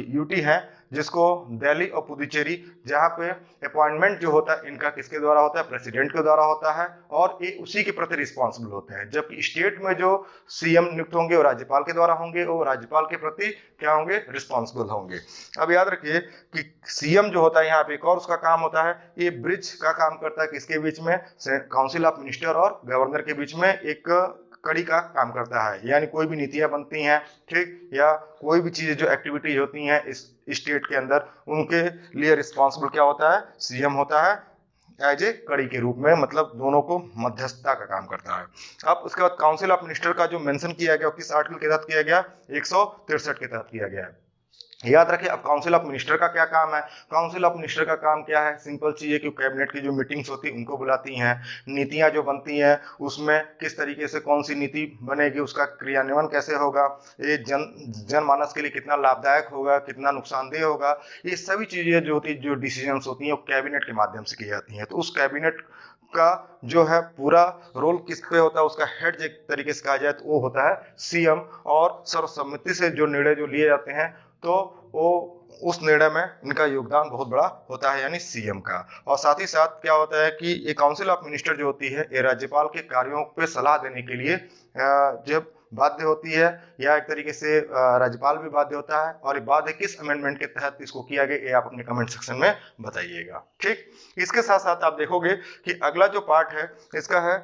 यूटी है, जिसको दिल्ली और पुडुचेरी, जहां पे अपॉइंटमेंट जो होता है इनका किसके द्वारा होता है, प्रेसिडेंट के द्वारा होता है, और ये उसी के प्रति रिस्पॉन्सिबल होते हैं। जबकि स्टेट में जो सीएम नियुक्त होंगे वो राज्यपाल के द्वारा होंगे, वो राज्यपाल के प्रति क्या होंगे, रिस्पॉन्सिबल होंगे। अब याद रखिए कि सीएम जो होता है यहाँ पे एक और उसका काम होता है, ये ब्रिज का काम करता है किसके बीच में, काउंसिल ऑफ मिनिस्टर और गवर्नर के बीच में एक कड़ी का काम करता है। यानी कोई भी नीतियां बनती हैं, ठीक, या कोई भी चीजें जो एक्टिविटीज होती हैं इस स्टेट के अंदर, उनके लिए रिस्पॉन्सिबल क्या होता है, सीएम होता है, एज ए कड़ी के रूप में, मतलब दोनों को मध्यस्थता का काम करता है। अब उसके बाद काउंसिल ऑफ मिनिस्टर का जो मेंशन किया गया किस आर्टिकल के तहत किया गया, 163 के तहत किया गया है। याद रखिए अब काउंसिल ऑफ मिनिस्टर का क्या काम है, काउंसिल ऑफ मिनिस्टर का काम क्या है, सिंपल चीज है कि कैबिनेट की जो मीटिंग्स होती है उनको बुलाती हैं, नीतियां जो बनती हैं उसमें किस तरीके से कौन सी नीति बनेगी, उसका क्रियान्वयन कैसे होगा, ये जनमानस के लिए कितना लाभदायक होगा, कितना नुकसानदेह होगा, ये सभी चीजें जो होती है, जो डिसीजंस होती हैं वो कैबिनेट के माध्यम से की जाती हैं। तो उस कैबिनेट का जो है पूरा रोल किस पे होता है, उसका हेड एक तरीके से कहा जाए तो वो होता है सीएम, और सर्वसम्मति से जो निर्णय जो लिए जाते हैं तो वो उस निर्णय में इनका योगदान बहुत बड़ा होता है, यानी सीएम का। और साथ ही साथ क्या होता है कि ये काउंसिल ऑफ मिनिस्टर जो होती है ये राज्यपाल के कार्यों पे सलाह देने के लिए जब बाध्य होती है या एक तरीके से राज्यपाल भी बाध्य होता है, और ये बाध्य किस अमेंडमेंट के तहत इसको किया गया, ये आप अपने कमेंट सेक्शन में बताइएगा। ठीक, इसके साथ साथ आप देखोगे कि अगला जो पार्ट है इसका है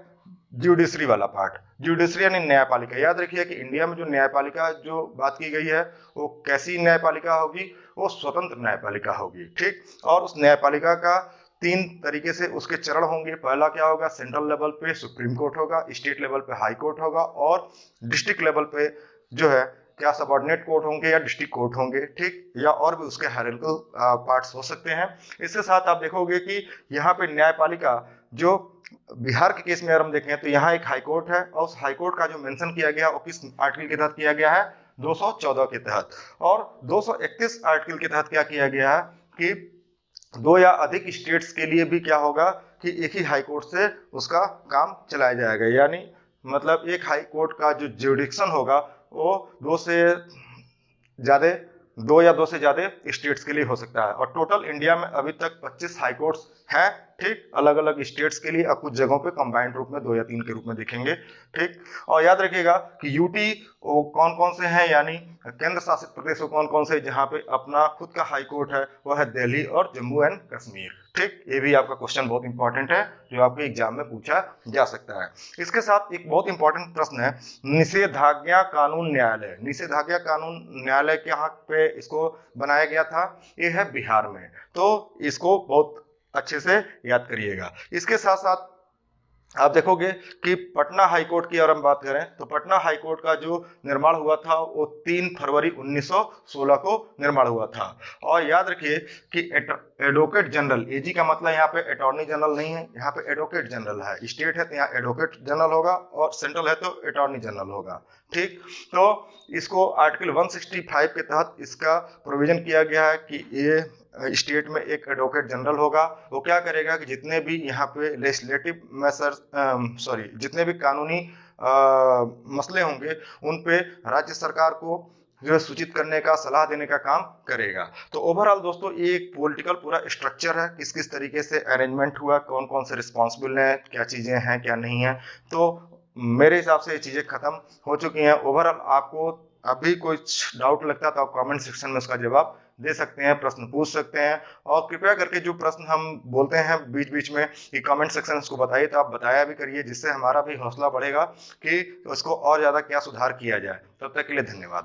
ज्यूडिशरी वाला पार्ट। ज्यूडिशरी यानी न्यायपालिका। याद रखिए कि इंडिया में जो न्यायपालिका जो बात की गई है वो कैसी न्यायपालिका होगी, वो स्वतंत्र न्यायपालिका होगी। ठीक, और उस न्यायपालिका का 3 तरीके से उसके चरण होंगे। पहला क्या होगा, सेंट्रल लेवल पे सुप्रीम कोर्ट होगा, स्टेट लेवल पे हाई कोर्ट होगा, और डिस्ट्रिक्ट लेवल पे जो है क्या सबऑर्डिनेट कोर्ट होंगे या डिस्ट्रिक्ट कोर्ट होंगे। ठीक, या और भी उसके हायरार्किकल पार्ट्स हो सकते हैं। इसके साथ आप देखोगे कि यहाँ पे न्यायपालिका जो बिहार के केस में अगर हम देखें तो यहाँ एक हाई कोर्ट है, और उस हाई कोर्ट का जो मेंशन किया गया वो किस आर्टिकल के तहत किया गया है, 214 के तहत। और 231 आर्टिकल के तहत क्या किया गया है कि 2 या अधिक स्टेट्स के लिए भी क्या होगा कि एक ही हाई कोर्ट से उसका काम चलाया जाएगा। यानी मतलब एक हाई कोर्ट का जो ज्यूरिडिक्शन होगा वो 2 या 2 से ज्यादा स्टेट्स के लिए हो सकता है। और टोटल इंडिया में अभी तक 25 हाई कोर्ट्स हैं। ठीक, अलग अलग स्टेट्स के लिए, और कुछ जगहों पे कंबाइंड रूप में 2 या 3 के रूप में दिखेंगे। ठीक, और याद रखिएगा कि यूटी वो कौन कौन से हैं, यानी केंद्र शासित प्रदेश वो कौन कौन से जहां पे अपना खुद का हाई कोर्ट है, वो है दिल्ली और जम्मू एंड कश्मीर। ठीक, ये भी आपका क्वेश्चन बहुत इंपॉर्टेंट है जो आपके एग्जाम में पूछा जा सकता है। इसके साथ एक बहुत इंपॉर्टेंट प्रश्न है निषेधाज्ञा कानून न्यायालय। निषेधाज्ञा कानून न्यायालय कहाँ पे इसको बनाया गया था, ये है बिहार में। तो इसको बहुत अच्छे से याद करिएगा। इसके साथ साथ आप देखोगे कि पटना हाई कोर्ट की अगर हम बात करें तो पटना हाई कोर्ट का जो निर्माण हुआ था वो 3 फरवरी 1916 को निर्माण हुआ था। और याद रखिए कि एडवोकेट जनरल, एजी का मतलब यहाँ पे अटॉर्नी जनरल नहीं है, यहाँ पे एडवोकेट जनरल है। स्टेट है तो यहाँ एडवोकेट जनरल होगा, और सेंट्रल है तो अटॉर्नी जनरल होगा। ठीक, तो इसको आर्टिकल 165 के तहत इसका प्रोविजन किया गया है कि ये स्टेट में एक एडवोकेट जनरल होगा। वो क्या करेगा कि जितने भी यहाँ पे लेजिस्लेटिव जितने भी कानूनी मसले होंगे उन पे राज्य सरकार को जो है सूचित करने का, सलाह देने का काम करेगा। तो ओवरऑल दोस्तों ये एक पॉलिटिकल पूरा स्ट्रक्चर है, किस किस तरीके से अरेंजमेंट हुआ, कौन कौन से रिस्पॉन्सिबल हैं, क्या चीजें हैं क्या नहीं है। तो मेरे हिसाब से ये चीजें खत्म हो चुकी हैं। ओवरऑल आपको अभी कुछ डाउट लगता है तो आप कमेंट सेक्शन में उसका जवाब दे सकते हैं, प्रश्न पूछ सकते हैं। और कृपया करके जो प्रश्न हम बोलते हैं बीच बीच में ये कमेंट सेक्शन को बताइए, तो आप बताया भी करिए, जिससे हमारा भी हौसला बढ़ेगा कि उसको और ज्यादा क्या सुधार किया जाए। तब तक के लिए धन्यवाद।